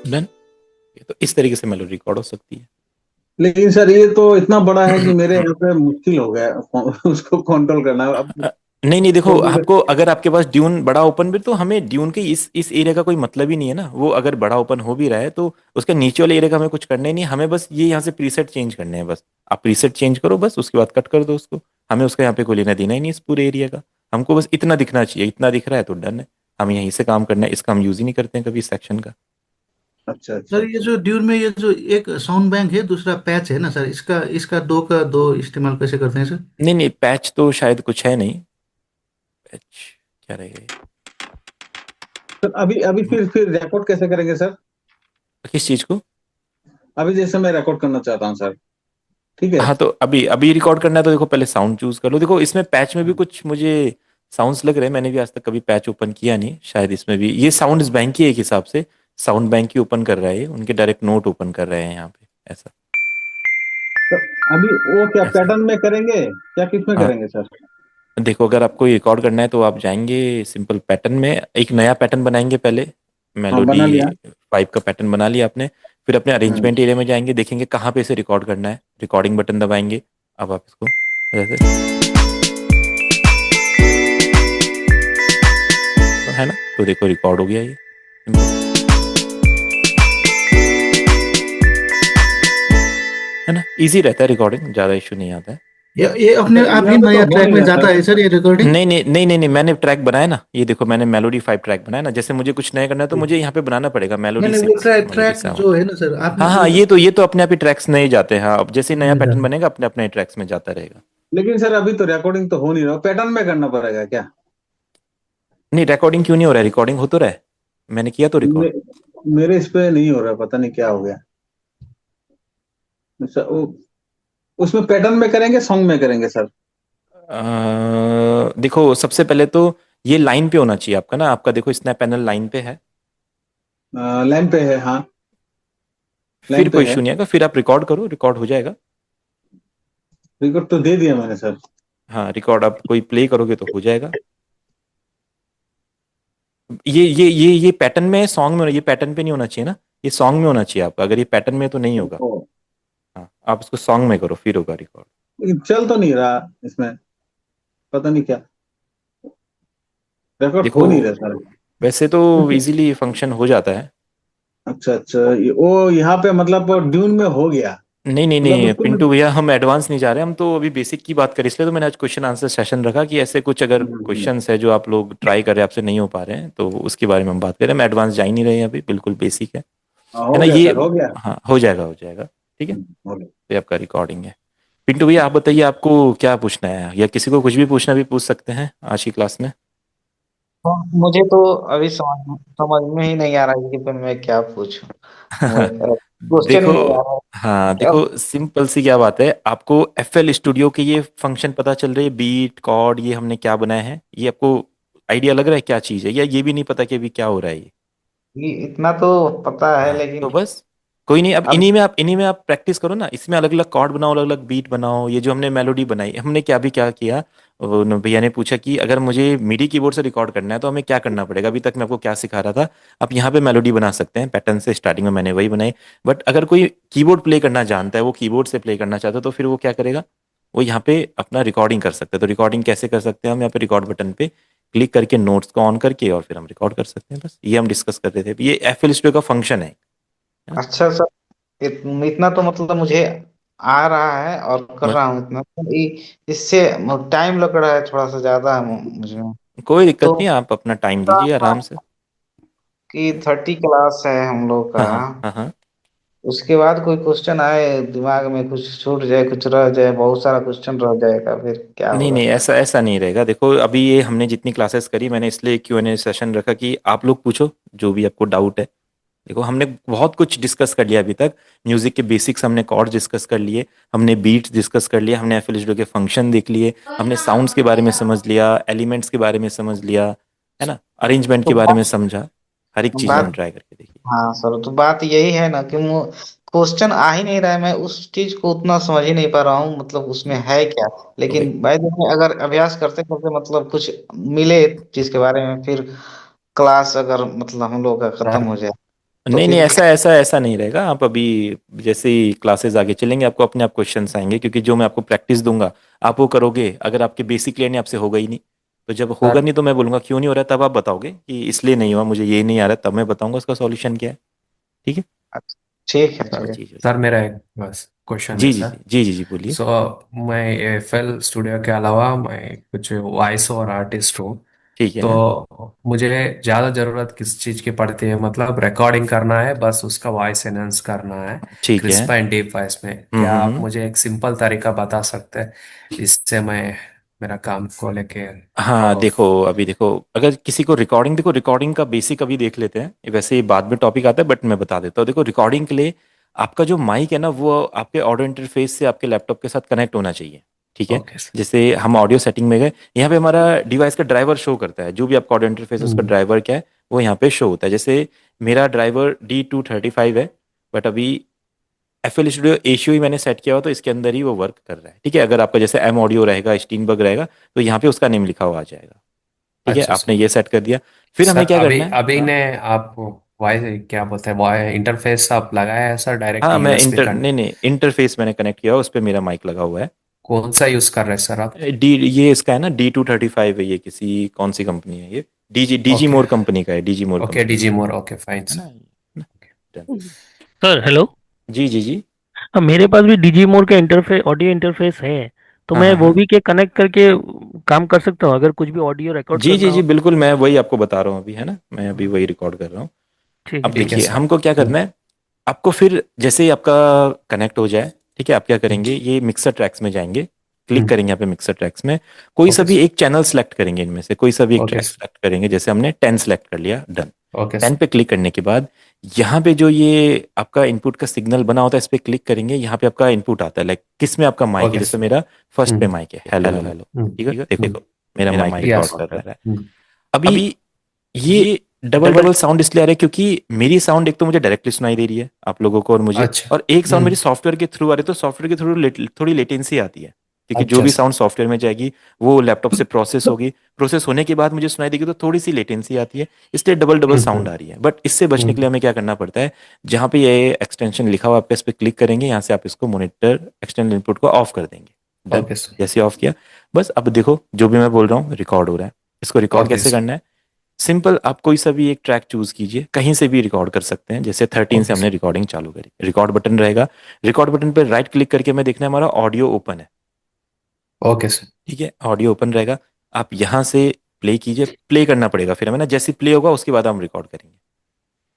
डन। तो इस तरीके से मेलोडी रिकॉर्ड हो सकती है। लेकिन सर ये तो इतना बड़ा है कि मेरे यहाँ पे मुश्किल हो गया उसको कंट्रोल करना अब। अ, नहीं नहीं, देखो छोटी आपको, अगर आपके पास ड्यून बड़ा ओपन भी, तो हमें ड्यून के इस एरिया का कोई मतलब ही नहीं है ना। वो अगर बड़ा ओपन हो भी रहा है तो उसके नीचे वाले एरिया का हमें कुछ करना ही नहीं है। हमें बस ये यहाँ से प्रीसेट चेंज करने हैं, बस आप प्रीसेट चेंज करो, बस उसके बाद कट कर दो उसको। हमें उसका यहाँ पे कोई लेना देना ही नहीं इस पूरे एरिया का। हमको बस इतना दिखना चाहिए, इतना दिख रहा है तो डन है। हम यहीं से काम करना है, इसका हम यूज ही नहीं करते हैं कभी इस सेक्शन का। अच्छा अच्छा सर ये अच्छा। जो ड्यून में ये जो एक साउंड बैंक है, दूसरा पैच है ना सर, इसका इसका दो का दो इस्तेमाल कैसे करते हैं सर? नहीं नहीं, पैच तो शायद कुछ है नहीं। पैच क्या रहेगा ये? सर अभी अभी फिर रिकॉर्ड कैसे करेंगे सर? किस चीज को? अभी जैसे मैं रिकॉर्ड करना चाहता हूँ सर, ठीक है। हाँ, तो अभी अभी रिकॉर्ड करना है तो देखो पहले साउंड चूज कर लो। देखो इसमें पैच में भी कुछ मुझे साउंड्स लग रहे हैं, मैंने भी आज तक कभी पैच ओपन किया नहीं। शायद इसमें भी ये साउंड इस बैंक की है, एक हिसाब से साउंड बैंक ही ओपन कर रहा है ये, उनके डायरेक्ट नोट ओपन कर रहे हैं यहाँ पे, ऐसा। तो अभी वो क्या ऐसा है। पैटर्न में करेंगे, क्या किस में हाँ, करेंगे सर? देखो अगर आपको रिकॉर्ड करना है तो आप जाएंगे सिंपल पैटर्न में, एक नया पैटर्न बनाएंगे पहले। हाँ मेलोडी बना लिया। 5 का पैटर्न बना लिया आपने। फिर अपने हम्म। अरेंजमेंट एरिया में जाएंगे, देखेंगे कहाँ पे इसे रिकॉर्ड करना है, रिकॉर्डिंग बटन दबाएंगे। अब आप इसको जैसे, है ना, तो देखो रिकॉर्ड हो गया ये, सिंपल है ना। इजी रहता है रिकॉर्डिंग, ज़्यादा इशू नहीं आता है। ये अपने सर आप ही यहाँ पे तो नया हो ट्रैक नहीं में रहा जाता सर। है सर ये रिकॉर्डिंग? नहीं नहीं नहीं नहीं नहीं, मैंने ट्रैक बनाया ना, ये देखो मैंने मेलोडी 5 ट्रैक बनाया ना। जैसे मुझे कुछ नया करना है तो मुझे यहाँ पे बनाना पड़ेगा नहीं मेलोडी नहीं, वो 6, ट्रैक मेलोडी ट्रैक 7। जो है ना सर, आपने हाँ हाँ, वो ये तो अपने आप ही ट्रैक्स नए जाते हैं। हाँ, अब जैसे ही नया नहीं पैटर्न जाता। बनेगा अपने अपने ट्रैक्स में जाता रहेगा। लेकिन सर अभी तो रिकॉर्डिंग तो हो नहीं रहा, पैटर्न में करना पड़ेगा क्या? नहीं, रिकॉर्डिंग क्यों नहीं हो रहा है? रिकॉर्डिंग हो तो रहा है, मैंने किया तो रिकॉर्ड। मे, मेरे इस पे नहीं हो रहा, पता नहीं क्या हो गया। सर उसमें पैटर्न में करेंगे, सॉन्ग में करेंगे सर? देखो सबसे पहले तो ये लाइन पे होना चाहिए आपका ना, आपका देखो स्नैप पैनल लाइन पे है। लाइन पे है हाँ। फिर लाइन पे कोई है। इशू नहीं आएगा, फिर आप रिकॉर्ड करो, रिकॉर्ड हो जाएगा। रिकॉर्ड तो दे दिया मैंने सर। हाँ, रिकॉर्ड आप कोई प्ले करोगे तो हो जाएगा। ये पैटर्न में, सॉन्ग में, ये पैटर्न पे नहीं होना चाहिए ना, ये सॉन्ग में होना चाहिए आपका। अगर ये पैटर्न में तो नहीं होगा। ओ, हाँ, आप उसको सॉन्ग में करो फिर होगा रिकॉर्ड। लेकिन चल तो नहीं रहा इसमें, पता नहीं क्या, रिकॉर्ड देखो हो नहीं रहा सर। वैसे तो इजीली फंक्शन हो जाता है। अच्छा अच्छा, वो यहाँ पे मतलब ड्यून में हो गया, नहीं नहीं मतलब नहीं उसको पिंटू भैया, हम एडवांस नहीं जा रहे, हम तो अभी बेसिक की बात करें। इसलिए तो मैंने आज क्वेश्चन आंसर सेशन रखा कि ऐसे कुछ अगर क्वेश्चंस है जो आप लोग ट्राई कर रहे हैं, आपसे नहीं हो पा रहे हैं, तो उसके बारे में हम बात करें। हम एडवांस जा ही नहीं रहे हैं अभी, बिल्कुल बेसिक हाँ, है हो ना गया ये। सर, हो गया। हाँ, हो जाएगा हो जाएगा। ठीक है, हो गया। तो ये आपका रिकॉर्डिंग है। पिंटू भैया आप बताइए, आपको क्या पूछना है, या किसी को कुछ भी पूछना भी पूछ सकते हैं आज की क्लास में। हाँ, मुझे तो अभी समझ में ही नहीं आ रहा है कि मैं क्या पूछूं। क्वेश्चन देखो, ही नहीं आ रहा हाँ है। देखो सिंपल सी क्या बात है, आपको FL स्टूडियो के ये फंक्शन पता चल रही है, बीट कॉर्ड, ये हमने क्या बनाया है, ये आपको आइडिया लग रहा है क्या चीज़ है, या ये भी नहीं पता कि अभी क्या हो रहा है ये? ये इतना तो पता है हाँ, लेकिन तो बस कोई नहीं, अब अब इन्हीं में आप प्रैक्टिस करो ना। इसमें अलग अलग कॉर्ड बनाओ, अलग अलग बीट बनाओ। ये जो हमने मेलोडी बनाई, हमने क्या किया, भैया ने पूछा कि अगर मुझे मिडी कीबोर्ड से रिकॉर्ड करना है तो हमें क्या करना पड़ेगा। अभी तक मैं आपको क्या सिखा रहा था, आप यहाँ पे मेलोडी बना सकते हैं पैटर्न से, स्टार्टिंग में मैंने वही बनाई। बट अगर कोई कीबोर्ड प्ले करना जानता है, वो कीबोर्ड से प्ले करना चाहता है, तो फिर वो क्या करेगा, वो यहाँ पे अपना रिकॉर्डिंग कर सकते हैं। तो रिकॉर्डिंग कैसे कर सकते हैं हम, यहाँ पे रिकॉर्ड बटन पे क्लिक करके नोट्स को ऑन करके और फिर हम रिकॉर्ड कर सकते हैं। बस ये हम डिस्कस कर रहे थे, ये FL स्टूडियो का फंक्शन है ना। अच्छा सर, इतना तो मतलब मुझे आ रहा है और कर बस रहा हूँ इतना तो इससे टाइम लग रहा है थोड़ा सा ज्यादा है मुझे। कोई दिक्कत तो नहीं, आप अपना टाइम दीजिए आराम से। कि 30 क्लास है हम लोग का, हाँ हाँ हाँ हाँ। उसके बाद कोई क्वेश्चन आए दिमाग में, कुछ छूट जाए, कुछ रह जाए, बहुत सारा क्वेश्चन रह जाएगा, फिर क्या नहीं होगा? नहीं, ऐसा ऐसा नहीं रहेगा। देखो अभी ये हमने जितनी क्लासेस करी, मैंने इसलिए Q&A सेशन रखा कि आप लोग पूछो जो भी आपको डाउट है। देखो हमने बहुत कुछ डिस्कस कर लिया अभी तक। म्यूजिक के बेसिक्स हमने कॉर्ड डिस्कस कर लिए, हमने बीट्स डिस्कस कर लिया, हमने FL Studio के फंक्शन देख लिए, हमने साउंड्स के बारे में समझ लिया, एलिमेंट्स के बारे में समझ लिया, है ना, अरेंजमेंट तो के बारे में बात समझा। हर एक चीज़ बात हमने ट्राई करके देखी। हाँ सर, तो बात यही है ना कि क्वेश्चन आ ही नहीं रहा है, मैं उस चीज को उतना समझ ही नहीं पा रहा हूँ, मतलब उसमें है क्या। तो भाई लेकिन भाई देखिए, अगर अभ्यास करते करते मतलब कुछ मिले चीज के बारे में, फिर क्लास अगर मतलब हम लोग का खत्म सर हो जाए, तो नहीं नहीं, फिर ऐसा ऐसा ऐसा नहीं रहेगा। आप अभी जैसे ही क्लासेस आगे चलेंगे आपको अपने आप क्वेश्चंस आएंगे, क्योंकि जो मैं आपको प्रैक्टिस दूंगा आप वो करोगे। अगर आपके बेसिक क्लियर नहीं, आपसे होगा ही नहीं। तो जब होगा सर नहीं तो मैं बोलूंगा क्यों नहीं हो रहा है, तब आप बताओगे कि इसलिए नहीं हुआ, मुझे ये नहीं आ रहा है, तब मैं बताऊंगा उसका सॉल्यूशन क्या है। ठीक है। अच्छा, ठीक है ये सर चीज़ हो सर जाएगी। मेरा एक बस क्वेश्चन है जी जी सर। जी जी जी जी बोलिए। सो मैं FL स्टूडियो के अलावा मैं कुछ वॉइस और आर्टिस्ट हूँ। ठीक है। तो मुझे ज़्यादा ज़रूरत किस चीज़ की पड़ती है, मतलब रिकॉर्डिंग करना है, बस उसका वॉइस एनहांस करना है ठीक है। क्रिस्प एंड डीप वॉइस में। क्या आप हम्म। मुझे एक सिंपल तरीका बता सकते हैं जिससे मैं मेरा काम को लेके हाँ और देखो, अभी देखो, अगर किसी को रिकॉर्डिंग, देखो रिकॉर्डिंग का बेसिक अभी देख लेते हैं, वैसे ये बाद में टॉपिक आता है बट मैं बता देता हूँ। देखो रिकॉर्डिंग के लिए आपका जो माइक है ना, वो आपके ऑडियो इंटरफेस से आपके लैपटॉप के साथ कनेक्ट होना चाहिए। ठीक है। Okay sir. जैसे हम ऑडियो सेटिंग में गए, यहाँ पे हमारा डिवाइस का ड्राइवर शो करता है, जो भी आपका ऑडियो इंटरफेस है उसका हम्म, ड्राइवर क्या है वो यहाँ पे शो होता है। जैसे मेरा ड्राइवर D235 है, बट अभी FL Studio एशियो ही मैंने सेट किया हुआ, तो इसके अंदर ही वो वर्क कर रहा है। ठीक है। अगर आपका जैसे M ऑडियो रहेगा, स्टीनबर्ग रहेगा, तो यहाँ पे उसका नेम लिखा हुआ आ जाएगा। ठीक है, अच्छा आपने सर। ये सेट कर दिया। फिर हमें सर क्या अभी करना है? अभी हाँ ने आप वॉइस क्या बोलते हैं, वॉइस इंटरफेस आप लगाया है सर, डायरेक्ट हाँ, मैं USB कन नहीं नहीं, इंटरफेस मैंने कनेक्ट किया हुआ, उस पर मेरा माइक लगा हुआ है। कौन सा यूज कर रहे हैं सर आप? डी, ये इसका है ना, D235 है, ये किसी कौन सी कंपनी है, ये डीजी ओके मोर कंपनी का है, डीजी मोर ओके, कंपनी डीजी का मोर, ओके फाइन है सर। ना। Done। Sir hello. जी जी जी। मेरे पास भी डीजी मोड का इंटरफेस, ऑडियो इंटरफेस है। तो हाँ मैं हाँ वो हाँ। भी के कनेक्ट करके काम कर सकता हूँ, अगर कुछ भी ऑडियो रिकॉर्ड जी करना जी जी हो तो। बिल्कुल, मैं वही आपको बता रहा हूँ अभी, है ना, मैं अभी वही रिकॉर्ड कर रहा हूँ। ठीक है, अब ठीक ठीक है है। देखिए सर। हमको क्या करना है। आपको फिर जैसे ही आपका कनेक्ट हो जाए, ठीक है, आप क्या हम्म, करेंगे, ये मिक्सर ट्रैक्स में जाएंगे, क्लिक हम्म, करेंगे यहाँ पे मिक्सर ट्रैक्स में, कोई सा ओके भी सर। एक चैनल सेलेक्ट करेंगे, इनमें से कोई सा भी एक ओके ट्रैक सर। सेलेक्ट करेंगे। जैसे हमने 10 सेलेक्ट कर लिया, डन। Okay 10 sir. पे क्लिक करने के बाद यहाँ पे जो ये आपका इनपुट का सिग्नल बना होता है, इस पे क्लिक करेंगे, यहाँ पे आपका इनपुट आता है, लाइक किस में आपका माइक है। ओके जैसे सर। मेरा फर्स्ट पे हम्म, माइक है, हेलो हेलो। हेलो। हम्म, ठीक है, देखो हम्म, मेरा माइक यस। रिकॉर्ड कर रहा है। हम्म, अभी ये डबल डबल साउंड इसलिए आ रहा है क्योंकि मेरी साउंड एक तो मुझे डायरेक्टली सुनाई दे रही है आप लोगों को और मुझे, अच्छा। और एक साउंड मेरी हम्म, सॉफ्टवेयर के थ्रू आ रही है, तो सॉफ्टवेयर के थ्रू थोड़ी लेटेंसी आती है, क्योंकि जो अच्छा भी सर। साउंड सॉफ्टवेयर में जाएगी वो लैपटॉप से प्रोसेस होगी, प्रोसेस होने के बाद मुझे सुनाई देगी, तो थोड़ी सी लेटेंसी आती है, इसलिए डबल डबल हम्म, साउंड आ रही है। बट इससे बचने के हम्म, लिए हमें क्या करना पड़ता है, जहाँ पे ये एक्सटेंशन लिखा हुआ है, आप इस पर क्लिक करेंगे, यहाँ से आप इसको मॉनिटर एक्सटर्नल इनपुट को ऑफ कर देंगे। डन। Okay sir. जैसे ऑफ किया, बस अब देखो जो भी मैं बोल रहा हूँ रिकॉर्ड हो रहा है। इसको रिकॉर्ड ओके कैसे सर। करना है? सिंपल, आप कोई सा भी एक ट्रैक चूज कीजिए, कहीं से भी रिकॉर्ड कर सकते हैं। जैसे 13 से ओके हमने सर। रिकॉर्डिंग चालू करी, रिकॉर्ड बटन रहेगा, रिकॉर्ड बटन पर राइट क्लिक करके हमें देखना है हमारा ऑडियो ओपन है। Okay sir. ठीक है, ऑडियो ओपन रहेगा, आप यहाँ से प्ले कीजिए, प्ले करना पड़ेगा फिर हमें ना, जैसे प्ले होगा उसके बाद हम रिकॉर्ड करेंगे।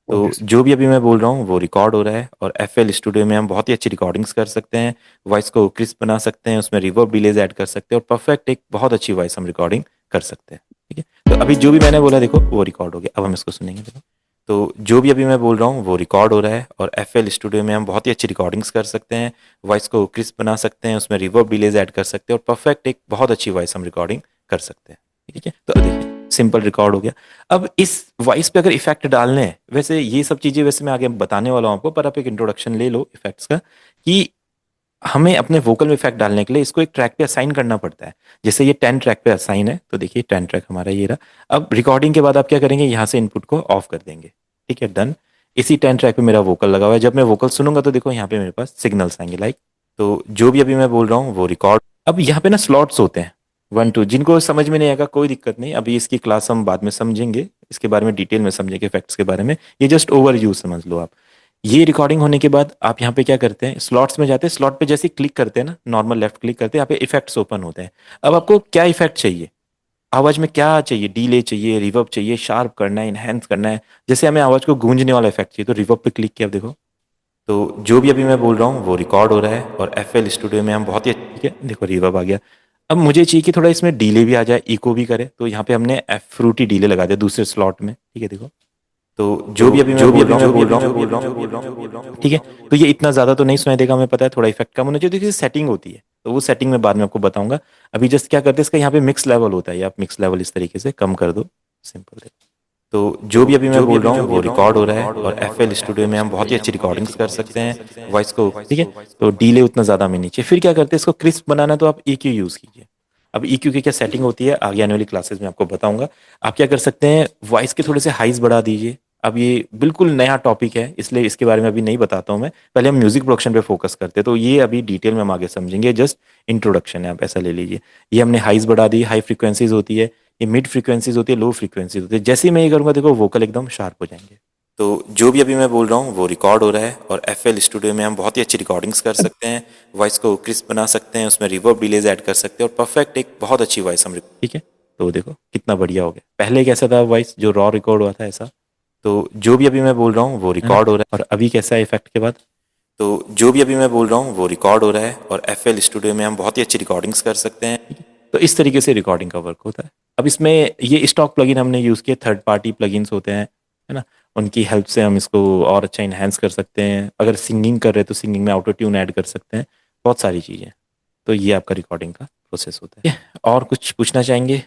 ओके तो सर। जो भी अभी मैं बोल रहा हूँ वो रिकॉर्ड हो रहा है, और FL स्टूडियो में हम बहुत ही अच्छी रिकॉर्डिंग्स कर सकते हैं, वॉइस को क्रिस्प बना सकते हैं, उसमें रिवर्ब डिलेज ऐड कर सकते हैं, और परफेक्ट एक बहुत अच्छी वॉइस हम रिकॉर्डिंग कर सकते हैं। ठीक है। तो अभी जो भी मैंने बोला देखो वो रिकॉर्ड हो गया, अब हम इसको सुनेंगे देखो। तो जो भी अभी मैं बोल रहा हूँ वो रिकॉर्ड हो रहा है, और FL स्टूडियो में हम बहुत ही अच्छी रिकॉर्डिंग्स कर सकते हैं, वॉइस को क्रिस्प बना सकते हैं, उसमें रिवर्ब डिलेज ऐड कर सकते हैं, और परफेक्ट एक बहुत अच्छी वॉइस हम रिकॉर्डिंग कर सकते हैं। ठीक है, तो देखिए सिंपल रिकॉर्ड हो गया। अब इस वॉइस पे अगर इफेक्ट डालने हैं, वैसे ये सब चीजें वैसे मैं आगे बताने वाला हूँ आपको, पर आप एक इंट्रोडक्शन ले लो इफेक्ट्स का, कि हमें अपने वोकल में इफेक्ट डालने के लिए इसको एक ट्रैक पे असाइन करना पड़ता है। जैसे ये 10 ट्रैक पे असाइन है, तो देखिए 10 ट्रैक हमारा ये रहा। अब रिकॉर्डिंग के बाद आप क्या करेंगे, यहाँ से इनपुट को ऑफ कर देंगे। ठीक है, डन। इसी 10 ट्रैक पे मेरा वोकल लगा हुआ है, जब मैं वोकल सुनूंगा तो देखो यहाँ पे मेरे पास सिग्नल्स आएंगे, लाइक, तो जो भी अभी मैं बोल रहा हूँ वो रिकॉर्ड। अब यहाँ पे ना स्लॉट्स होते हैं 1 2, जिनको समझ में नहीं आएगा कोई दिक्कत नहीं, अभी इसकी क्लास हम बाद में समझेंगे, इसके बारे में डिटेल में समझेंगे, इफेक्ट्स के बारे में, ये जस्ट ओवर व्यू समझ लो आप। ये रिकॉर्डिंग होने के बाद आप यहाँ पे क्या करते हैं, स्लॉट्स में जाते हैं, स्लॉट पे जैसे ही क्लिक करते हैं ना, नॉर्मल लेफ्ट क्लिक करते हैं, यहाँ पे इफेक्ट्स ओपन होते हैं। अब आपको क्या इफेक्ट चाहिए, आवाज में क्या चाहिए, डीले चाहिए, रिवर्ब चाहिए, शार्प करना है, इनहेंस करना है। जैसे हमें आवाज को गूंजने वाला इफेक्ट चाहिए, तो रिवर्ब पे क्लिक किया, अब देखो तो जो भी अभी मैं बोल रहा हूँ वो रिकॉर्ड हो रहा है और FL स्टूडियो में हम बहुत ही ठीक है, देखो रिवर्ब आ गया। अब मुझे चाहिए कि थोड़ा इसमें डीले भी आ जाए, इको भी करे, तो यहाँ पे हमने फ्रूटी डीले लगा दिया दूसरे स्लॉट में, ठीक है देखो। तो जो भी अभी मैं बोल रहा हूँ ठीक है, तो ये इतना ज़्यादा तो नहीं सुनाई देगा, हमें पता है, थोड़ा इफेक्ट कम होना चाहिए, तो सेटिंग होती है, तो वो सेटिंग में बाद में आपको बताऊंगा। अभी जस्ट क्या करते हैं, इसका यहाँ पे मिक्स लेवल होता है, ये आप मिक्स लेवल इस तरीके से कम कर दो, सिंपल। तो जो भी अभी मैं बोल रहा हूँ वो रिकॉर्ड हो रहा है और FL स्टूडियो में हम बहुत ही अच्छी रिकॉर्डिंग्स कर सकते हैं वॉइस को, ठीक है। तो डीले उतना ज़्यादा में नहीं चाहिए। फिर क्या करते हैं, इसको क्रिस्प बनाना है तो आप EQ यूज़ कीजिए। अब EQ की क्या सेटिंग होती है आगे आने वाली क्लासेस में आपको बताऊंगा। आप क्या कर सकते हैं, वॉइस के थोड़े से हाइज बढ़ा दीजिए। अब ये बिल्कुल नया टॉपिक है इसलिए इसके बारे में अभी नहीं बताता हूँ मैं, पहले हम म्यूजिक प्रोडक्शन पे फोकस करते हैं, तो ये अभी डिटेल में हम आगे समझेंगे, जस्ट इंट्रोडक्शन है, आप ऐसा ले लीजिए। ये हमने हाइज बढ़ा दी, हाई फ्रीक्वेंसीज होती है, ये मिड फ्रीक्वेंसीज होती है, लो फ्रीक्वेंसीज होती है। जैसे ही मैं ये करूँगा देखो वोकल एकदम शार्प हो जाएंगे। तो जो भी अभी मैं बोल रहा हूँ वो रिकॉर्ड हो रहा है और FL स्टूडियो में हम बहुत ही अच्छी रिकॉर्डिंग्स कर सकते हैं, वॉइस को क्रिस्प बना सकते हैं, उसमें रिवर्ब डिलेज ऐड कर सकते हैं और परफेक्ट एक बहुत अच्छी वॉइस हम, ठीक है। तो देखो कितना बढ़िया हो गया, पहले कैसा था वॉइस जो रॉ रिकॉर्ड हुआ था ऐसा। तो जो भी अभी मैं बोल रहा हूँ वो रिकॉर्ड हो रहा है और अभी कैसा है इफेक्ट के बाद। तो जो भी अभी मैं बोल रहा हूँ वो रिकॉर्ड हो रहा है और FL स्टूडियो में हम बहुत ही अच्छी रिकॉर्डिंग्स कर सकते हैं। तो इस तरीके से रिकॉर्डिंग का वर्क होता है। अब इसमें ये स्टॉक प्लगइन हमने यूज़ किए, थर्ड पार्टी प्लगइन्स होते हैं, है ना, उनकी हेल्प से हम इसको और अच्छा इन्हेंस कर सकते हैं। अगर सिंगिंग कर रहे हैं तो सिंगिंग में ऑटो ट्यून ऐड कर सकते हैं, बहुत सारी चीज़ें। तो ये आपका रिकॉर्डिंग का प्रोसेस होता है। और कुछ पूछना चाहेंगे?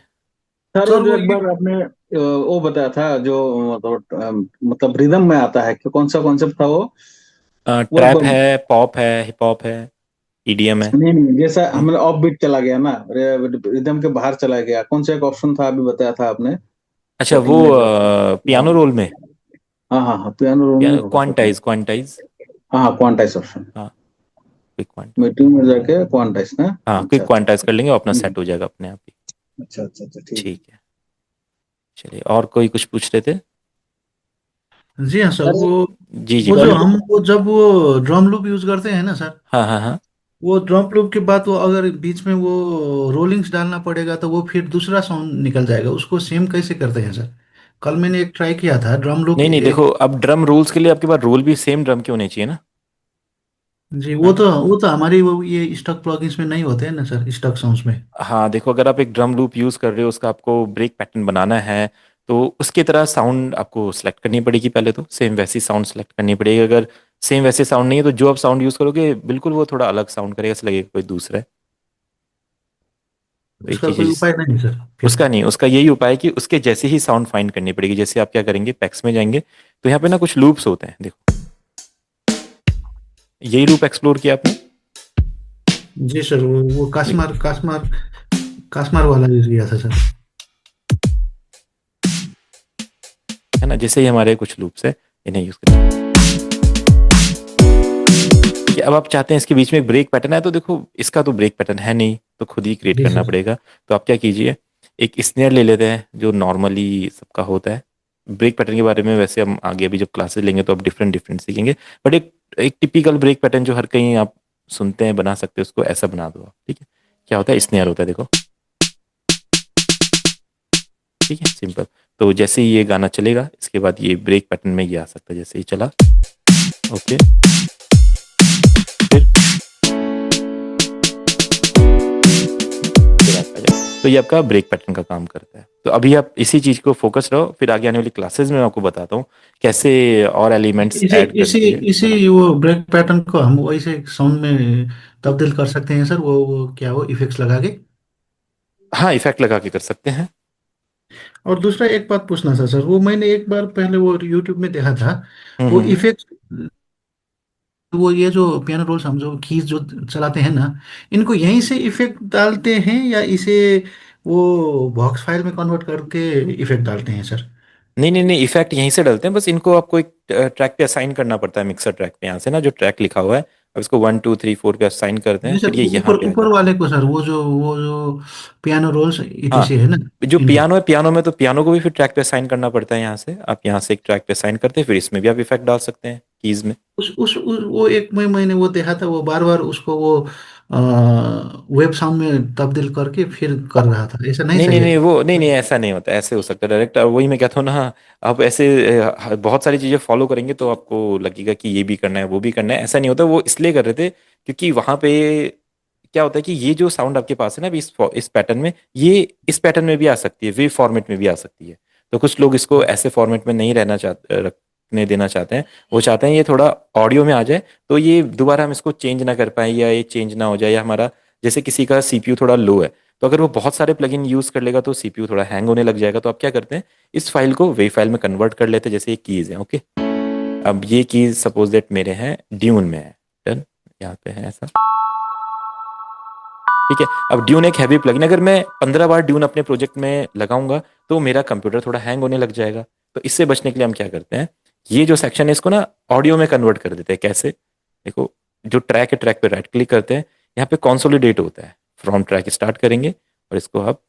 सर वो सर जो वो एक बार आपने वो बताया था जो मतलब रिदम में आता है कि कौन सा कॉन्सेप्ट था वो एक ट्रैप बार। है, पॉप है, हिप हॉप है, EDM है। नहीं नहीं, जैसा हम्म। हमने ऑफ बीट चला गया ना, रिदम के बाहर चला गया, कौन सा एक ऑप्शन था अभी बताया था आपने अच्छा वो सेटिंग में जब। हाँ पियानो रोल में, हाँ हाँ हाँ, पियानो रोल में पियानो होगा सेटिंग। क्वांटाइज क्वांटाइज हाँ हाँ, क्वांटाइज ऑप्शन, हाँ, क्विक क्वांटाइज। मीटिंग में जाके क्वांटाइज ना। हाँ अच्छा क्विक अच्छा क्वांटाइज अच्छा। कर लेंगे, अपना हम्म, सेट हो जाएगा अपने आप ही। अच्छा अच्छा अच्छा, ठीक है। ठीक है, चलिए और कोई कुछ पूछ रहे थे? जी हाँ सर, सर जी जी वो जो बोलिए। हम वो जब वो ड्रम लूप यूज करते हैं ना सर, हाँ हाँ हाँ। वो ड्रम लूप के बाद वो अगर बीच में वो रोलिंग्स डालना पड़ेगा तो वो फिर दूसरा साउंड निकल जाएगा, उसको सेम कैसे करते हैं सर? कल मैंने एक ट्राई किया था ड्रम लूप नहीं नहीं, एक। देखो अब ड्रम रूल्स के लिए आपके पास रोल भी सेम ड्रम के होने चाहिए ना, जी, है वो ना। तो वो तो हमारी वो ये स्टॉक प्लगइन्स में नहीं होते हैं ना सर, स्टॉक साउंड्स में। हाँ देखो, अगर आप एक ड्रम लूप यूज़ कर रहे हो, उसका आपको ब्रेक पैटर्न बनाना है, तो उसकी तरह साउंड आपको सेलेक्ट करनी पड़ेगी, पहले तो सेम वैसी साउंड सेलेक्ट करनी पड़ेगी। अगर सेम वैसे साउंड नहीं है तो जो आप साउंड यूज़ करोगे बिल्कुल वो थोड़ा अलग साउंड करेगा, ऐसा लगेगा कोई दूसरा है। तो एक उसका चीज़ है कोई उपाय नहीं सर फिर? उसका नहीं, उसका यही उपाय है कि उसके जैसे ही साउंड फाइंड करनी पड़ेगी। जैसे आप क्या करेंगे, पैक्स में जाएंगे तो यहाँ पे ना कुछ लूप्स होते हैं, देखो यही लूप एक्सप्लोर किया आपने, जी सर, वो कास्मार कास्मार कास्मार वाला यूज किया था सर। है ना, जैसे ही हमारे कुछ लूप्स है इन्हें यूज करें। कि अब आप चाहते हैं इसके बीच में एक ब्रेक पैटर्न है, तो देखो इसका तो ब्रेक पैटर्न है नहीं, तो खुद ही क्रिएट जी करना सर। पड़ेगा। तो आप क्या कीजिए, एक स्नेयर ले लेते हैं जो नॉर्मली सबका होता है। ब्रेक पैटर्न के बारे में वैसे हम आगे अभी जब क्लासेस लेंगे तो आप डिफरेंट डिफरेंट सीखेंगे, बट एक एक टिपिकल ब्रेक पैटर्न जो हर कहीं आप सुनते हैं बना सकते हो, उसको ऐसा बना दो आप, ठीक है। क्या होता है, स्नेयर होता है, देखो, ठीक है, सिंपल। तो जैसे ही ये गाना चलेगा इसके बाद ये ब्रेक पैटर्न में ये आ सकता है, जैसे ही चला, ओके, फिर आप आ जाओ। तो ये आपका ब्रेक पैटर्न का काम करता है। तो अभी आप इसी चीज को फोकस रहो, फिर आगे आने वाली क्लासेस में मैं आपको बताता हूँ कैसे और एलिमेंट्स इसी ऐड इसी करके बना। इसी वो ब्रेक पैटर्न को हम वैसे साउंड में तब्दील कर सकते हैं सर, वो क्या वो इफेक्ट्स लगा के? हाँ इफेक्ट लगा के कर सकते हैं। और दूसरा एक बात पूछना था सर, वो मैंने एक बार पहले वो यूट्यूब में देखा था, वो हम्म। इफेक्ट, वो ये जो पियानो रोल्स हम जो कीज जो चलाते हैं ना, इनको यहीं से इफेक्ट डालते हैं या इसे वो बॉक्स फाइल में कन्वर्ट करके इफेक्ट डालते हैं सर? नहीं नहीं नहीं, इफेक्ट यहीं से डलते हैं, बस इनको आपको एक ट्रैक पे असाइन करना पड़ता है, मिक्सर ट्रैक पे, यहाँ से ना जो ट्रैक लिखा हुआ है, अब इसको 1 2 3 4 पे असाइन करते हैं, जी सर, फिर ये यहाँ ऊपर पे आ ऊपर जाता है। वाले को सर, वो जो पियानो रोल्स हाँ, ETC है ना, जो इनको। पियानो है, पियानो में तो पियानो को भी फिर ट्रैक पे असाइन करना पड़ता है, यहाँ से आप यहाँ से एक ट्रैक पे असाइन करते हैं, फिर इसमें भी आप इफेक्ट डाल सकते हैं कीज में। वो एक मैंने वो देखा था, वो बार बार उसको वो वेब साउंड में तब्दील करके फिर कर रहा था, ऐसा नहीं नहीं सही नहीं है नहीं, वो नहीं क्या? नहीं, ऐसा नहीं होता, ऐसे हो सकता है डायरेक्ट। वही मैं कहता हूँ ना, आप ऐसे बहुत सारी चीजें फॉलो करेंगे तो आपको लगेगा कि ये भी करना है वो भी करना है, ऐसा नहीं होता। वो इसलिए कर रहे थे क्योंकि वहां पे क्या होता है कि ये जो साउंड आपके पास है ना अभी इस पैटर्न में, ये इस पैटर्न में भी आ सकती है, वेव फॉर्मेट में भी आ सकती है। तो कुछ लोग इसको ऐसे फॉर्मेट में नहीं रहना चाहते, रखने देना चाहते हैं। वो चाहते हैं ये थोड़ा ऑडियो में आ जाए, तो ये दोबारा हम इसको चेंज ना कर पाए या ये चेंज ना हो जाए, या हमारा जैसे किसी का सीपीयू थोड़ा लो है, तो अगर वो बहुत सारे प्लगइन यूज कर लेगा तो सीपीयू थोड़ा हैंग होने लग जाएगा। तो आप क्या करते हैं, इस फाइल को वेव फाइल में कन्वर्ट कर लेते हैं, जैसे ये कीज है। ओके, अब ये कीज सपोज दैट मेरे हैं ड्यून में है, डन, यहाँ पे है ऐसा, ठीक है। अब ड्यून एक हैवी प्लगइन, अगर मैं 15 बार ड्यून अपने प्रोजेक्ट में लगाऊंगा तो मेरा कंप्यूटर थोड़ा हैंग होने लग जाएगा। तो इससे बचने के लिए हम क्या करते हैं, ये जो सेक्शन है इसको ना ऑडियो में कन्वर्ट कर देते हैं। कैसे, देखो, जो ट्रैक है ट्रैक पे राइट क्लिक करते हैं, यहाँ पे कॉन्सोलिडेट होता है, फ्रॉम ट्रैक स्टार्ट करेंगे और इसको आप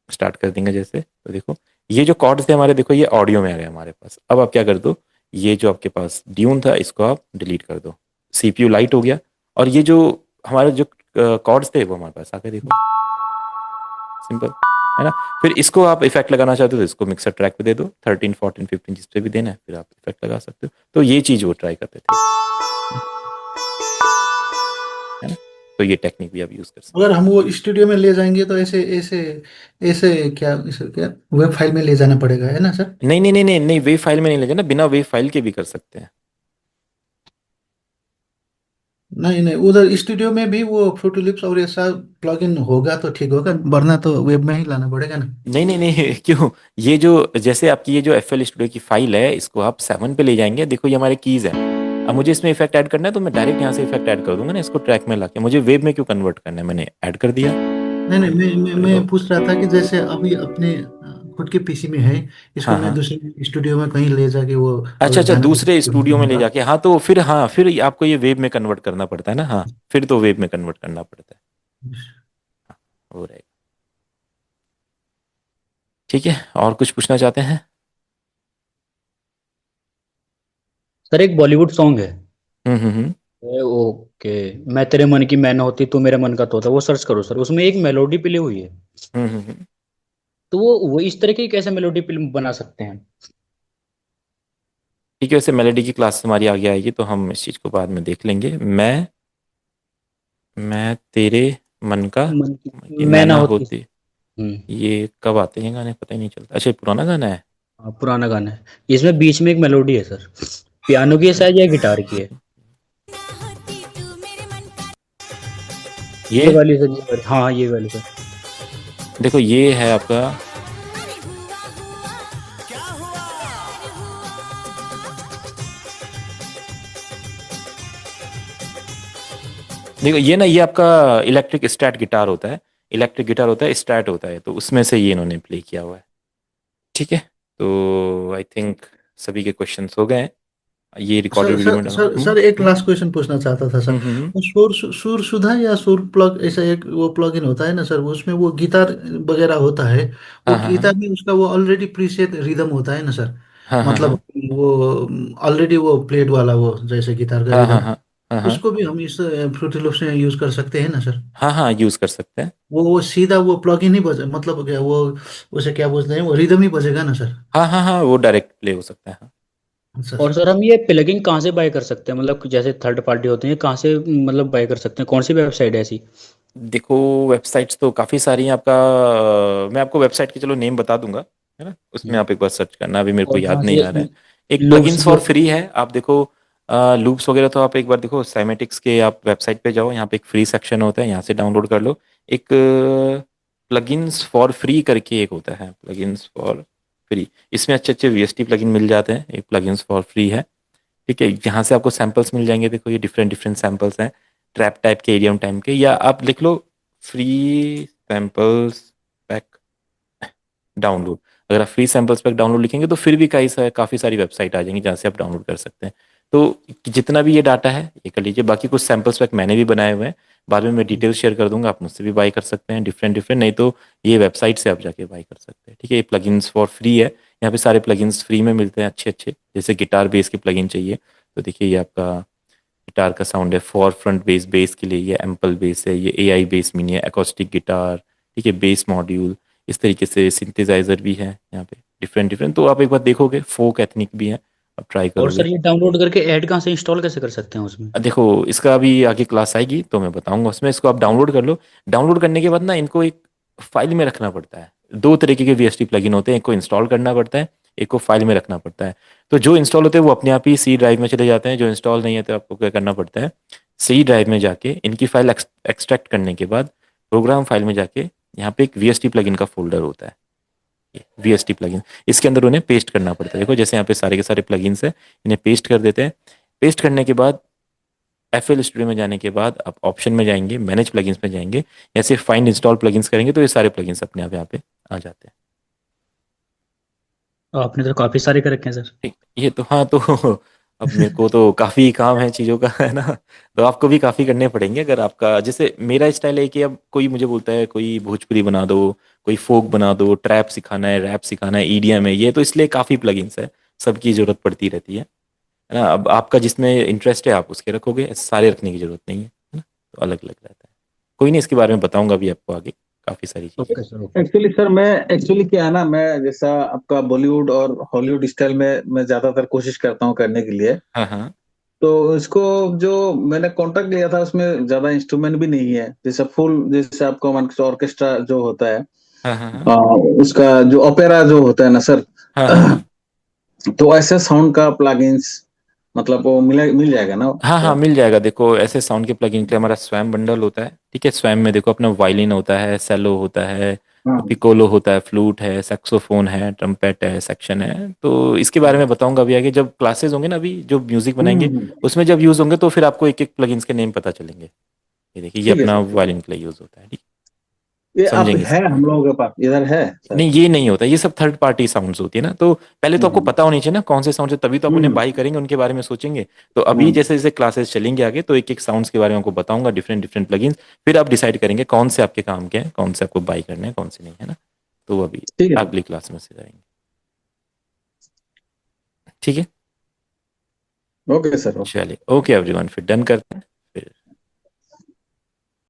स्टार्ट कर देंगे जैसे। तो देखो ये जो कॉर्ड्स थे हमारे, देखो ये ऑडियो में आ गए हमारे पास। अब आप क्या कर दो, ये जो आपके पास ड्यून था इसको आप डिलीट कर दो, सीपीयू लाइट हो गया, और ये जो हमारे जो कॉर्ड्स थे वो हमारे पास आ गए। देखो सिंपल है ना। फिर इसको आप इफेक्ट लगाना चाहते हो तो इसको मिक्सर ट्रैक पे दे दो, 13 14 15 जिस पे भी देना है, फिर आप इफेक्ट लगा सकते हो। तो ये चीज वो ट्राई करते थे, है ना। तो ये टेक्निक भी आप यूज कर सकते अगर हम वो स्टूडियो में ले जाएंगे तो ऐसे ऐसे ऐसे क्या, इसे क्या वेब फाइल में ले जाना पड़ेगा, है ना सर? हैं। नहीं नहीं नहीं नहीं नहीं, वेव फाइल में नहीं ले जाना, बिना वेव फाइल के भी कर सकते हैं। नहीं नहीं, उधर स्टूडियो में भी वो फ्रूटी लिप्स और ऐसा प्लगइन होगा तो ठीक होगा, वरना तो वेब में ही लाना पड़ेगा ना। नहीं नहीं नहीं क्यों, ये जो जैसे आपकी ये जो एफएल स्टूडियो की फाइल है इसको आप 7 पे ले जाएंगे, देखो ये हमारे कीज है। अब मुझे इसमें इफेक्ट ऐड करना है तो मैं डायरेक्ट यहाँ से इफेक्ट ऐड कर दूंगा ना, इसको ट्रैक में लाके मुझे वेब में क्यों कन्वर्ट करना है, मैंने ऐड कर दिया। नहीं नहीं, मैं देखो, पूछ रहा था कि जैसे अभी अपने खुद के पीसी में है, इसको हाँ मैं हाँ, दूसरे स्टूडियो में कहीं ले जाके वो अच्छा अगर अच्छा, जाना दूसरे स्टूडियो में ले होगा। जाके, हाँ तो फिर, हाँ फिर आपको ये वेब में कन्वर्ट करना पड़ता है ना, हाँ फिर तो वेब में कन्वर्ट करना पड़ता है। हाँ, हो रहेगा। ठीक है, और कुछ पूछना चाहते हैं? सर एक बॉलीवुड सॉन्ग है, हम्म। ओके, मैं तेरे मन की मैना होती तू मेरे मन का तोता, वो सर्च करो सर, उसमें एक मेलोडी प्ले हुई है। हम्म। तो वो इस तरह की कैसे मेलोडी फिल्म बना सकते हैं? ठीक है, वैसे मेलेडी की क्लास हमारी आगे आएगी तो हम इस चीज़ को बाद में देख लेंगे। मैं तेरे मन का मन कि की मैं मैना ना होती। होती, हम्म। ये कब आते हैं गाने पता ही नहीं चलता। अच्छा, ये पुराना गाना है। हाँ, पुराना गाना है, इसमें बीच में एक मेलोडी है सर, पियानो की है शायद या गिटार की है। ये ये वाली सर, ये वाली, हाँ ये वाली सर। देखो ये है आपका, देखो ये ना, ये आपका इलेक्ट्रिक स्टैट गिटार होता है, इलेक्ट्रिक गिटार होता है, स्टैट होता है, तो उसमें से ये इन्होंने प्ले किया हुआ है। ठीक है, तो आई थिंक सभी के क्वेश्चंस हो गए हैं। ये रिकॉर्डेड सर वीडियो में सर डाला। सर सर एक लास्ट क्वेश्चन पूछना चाहता था सर। हम्म। वो सुर सुधा या सुर प्लग, ऐसा एक वो प्लगइन होता है ना सर, वो उसमें वो गिटार वगैरह होता है, वो हाँ हाँ हाँ गिटार में उसका वो ऑलरेडी प्रीसेट रिदम होता है ना सर, हाँ हाँ हाँ मतलब वो ऑलरेडी वो प्लेट वाला वो जैसे गिटार का हाँ हाँ रिदम, हाँ हाँ हाँ उसको भी हम इस फ्रूटी लूप्स में यूज कर सकते हैं ना सर? हाँ हाँ, यूज कर सकते हैं। वो सीधा वो प्लगइन ही बजे, मतलब क्या वो, उसे क्या बोलते हैं, वो रिदम ही बजेगा ना सर? हाँ हाँ हाँ, वो डायरेक्ट प्ले हो सकता है, हाँ। अच्छा और सर। सर हम ये प्लगइन कहाँ से बाय कर सकते हैं, मतलब जैसे थर्ड पार्टी होते हैं, कहाँ से मतलब बाय कर सकते हैं, कौन सी वेबसाइट है ऐसी? देखो वेबसाइट्स तो काफ़ी सारी हैं आपका, मैं आपको वेबसाइट की चलो नेम बता दूंगा, है ना, उसमें हम्म। आप एक बार सर्च करना, अभी मेरे को और याद जहाँ नहीं से आ रहा है। एक लूप्स प्लगइन्स भी फॉर होते फ्री है, आप देखो लूप्स वगैरह तो आप एक बार देखो साइमेटिक्स के आप वेबसाइट पे जाओ, यहाँ पे एक फ्री सेक्शन होता है, यहाँ से डाउनलोड कर लो। एक प्लगइन्स फॉर फ्री करके एक होता है, प्लगइन्स फॉर फ्री, इसमें अच्छे अच्छे वीएसटी प्लगइन मिल जाते हैं, एक प्लगइन्स फॉर फ्री है। ठीक है, यहाँ से आपको सैंपल्स मिल जाएंगे, देखो ये डिफरेंट डिफरेंट सैंपल्स हैं, ट्रैप टाइप के, एरियम टाइप के, या आप लिख लो फ्री सैंपल्स पैक डाउनलोड। अगर आप फ्री सैंपल्स पैक डाउनलोड लिखेंगे तो फिर भी काफ़ी सारी वेबसाइट आ जाएंगी जहाँ से आप डाउनलोड कर सकते हैं। तो जितना भी ये डाटा है ये कर लीजिए, बाकी कुछ सैंपल्स पैक मैंने भी बनाए हुए हैं, बाद में मैं डिटेल शेयर कर दूंगा, आप मुझसे भी बाई कर सकते हैं डिफरेंट डिफरेंट, नहीं तो ये वेबसाइट से आप जाके बाई कर सकते हैं। ठीक है, ये प्लगइन्स फॉर फ्री है, यहाँ पे सारे प्लगइन्स फ्री में मिलते हैं अच्छे अच्छे, जैसे गिटार बेस के प्लगइन चाहिए तो देखिए ये आपका गिटार का साउंड है, फोर फ्रंट बेस, बेस के लिए ये एम्पल बेस है, ये एआई बेस मिनी है, एकॉस्टिक गिटार, ठीक है, बेस मॉड्यूल, इस तरीके से सिंथेसाइजर भी है यहाँ पे, डिफरेंट डिफरेंट। तो आप एक बार देखोगे, फोक एथनिक भी है, आप ट्राई और करोगे। सर ये डाउनलोड करके ऐड कहाँ से इंस्टॉल कैसे कर सकते हैं उसमें? देखो, इसका अभी आगे क्लास आएगी तो मैं बताऊंगा, उसमें इसको आप डाउनलोड कर लो। डाउनलोड करने के बाद ना इनको एक फाइल में रखना पड़ता है। दो तरीके के वीएसटी प्लगइन होते हैं, एक को इंस्टॉल करना पड़ता है, एक को फाइल में रखना पड़ता है। तो जो इंस्टॉल होते हैं वो अपने आप ही सी ड्राइव में चले जाते हैं, जो इंस्टॉल नहीं है तो आपको क्या करना पड़ता है, सी ड्राइव में जाके इनकी फाइल एक्सट्रैक्ट करने के बाद प्रोग्राम फाइल में जाके यहाँ पे एक वीएसटी प्लगइन का फोल्डर होता है, वीएसटी प्लगइन, इसके अंदर उन्हें पेस्ट करना पड़ता है। देखो जैसे यहाँ पे सारे के सारे प्लगइन्स है, इन्हें पेस्ट कर देते हैं। पेस्ट करने के बाद एफएल स्टूडियो में जाने के बाद आप ऑप्शन में जाएंगे, मैनेज प्लगइन्स में जाएंगे, या सिर्फ फाइंड इंस्टॉल प्लगइन्स करेंगे तो ये सारे प्लगइन्स अपने आप यहाँ पे आ जाते हैं। आपने तो काफी सारे कर रखे हैं सर। ठीक, ये तो हाँ, तो अब मेरे को तो काफ़ी काम है चीज़ों का, है ना, तो आपको भी काफ़ी करने पड़ेंगे। अगर आपका, जैसे मेरा स्टाइल है कि अब कोई मुझे बोलता है कोई भोजपुरी बना दो, कोई फोक बना दो, ट्रैप सिखाना है, रैप सिखाना है, ईडीएम है, ये तो इसलिए काफ़ी प्लगइन्स है, सबकी ज़रूरत पड़ती रहती है ना। अब आपका जिसमें इंटरेस्ट है आप उसके रखोगे, सारे रखने की ज़रूरत नहीं है ना, तो अलग अलग रहता है। कोई नहीं, इसके बारे में बताऊंगा भी आपको आगे, काफ़ी सारी चीज़ें। Okay sir, okay. Actually sir, मैं एक्चुअली क्या है ना, मैं जैसा आपका बॉलीवुड और हॉलीवुड स्टाइल में मैं ज्यादातर कोशिश करता हूँ करने के लिए। हाँ हाँ तो इसको जो मैंने कॉन्ट्रैक्ट लिया था उसमें ज्यादा इंस्ट्रूमेंट भी नहीं है, जैसे फुल, जैसे आपको ऑर्केस्ट्रा जो होता है, हाँ हाँ हाँ आ, उसका जो ओपेरा जो होता है ना सर, हाँ हाँ हाँ तो ऐसे साउंड का प्लगइन्स मतलब वो मिल जाएगा ना हाँ हाँ, सर? मिल जाएगा। देखो ऐसे साउंड के प्लगइन के लिए हमारा स्वैम बंडल होता है, ठीक है। स्वैम में देखो अपना वायलिन होता है, सेलो होता है, हाँ। पिकोलो होता है, फ्लूट है, सैक्सोफोन है, ट्रम्पेट है, सेक्शन है। तो इसके बारे में बताऊंगा अभी आगे, जब क्लासेस होंगे ना, अभी जो म्यूजिक बनाएंगे हम्म। उसमें जब यूज होंगे तो फिर आपको एक एक प्लगइन्स के नेम पता चलेंगे। ये देखिए, ये ठीक है अपना सर, ठीक है। वायलिन के लिए यूज होता है, ठीक, ये आप समझेंगे है, इसके हम बारे में। लोगों के पास इधर है सर। नहीं, ये नहीं होता, ये सब थर्ड पार्टी साउंड्स होती है ना, तो पहले तो आपको हम्म। पता होनी चाहिए ना कौन से साउंड है, तभी तो आप उन्हें हम्म। बाई करेंगे, उनके बारे में सोचेंगे। तो अभी हम्म। जैसे जैसे क्लासेस चलेंगे आगे तो एक एक साउंड्स के बारे में आपको बताऊंगा, डिफरेंट डिफरेंट प्लगइन्स, फिर आप डिसाइड करेंगे कौन से आपके काम के हैं, कौन से आपको बाई करने हैं, कौन से नहीं, है ना। तो वो अभी ठीक है अगली क्लास में से जाएंगे, ठीक है। सर। Okay sir, okay. चलिए, ओके एवरीवन, फिर डन करते हैं।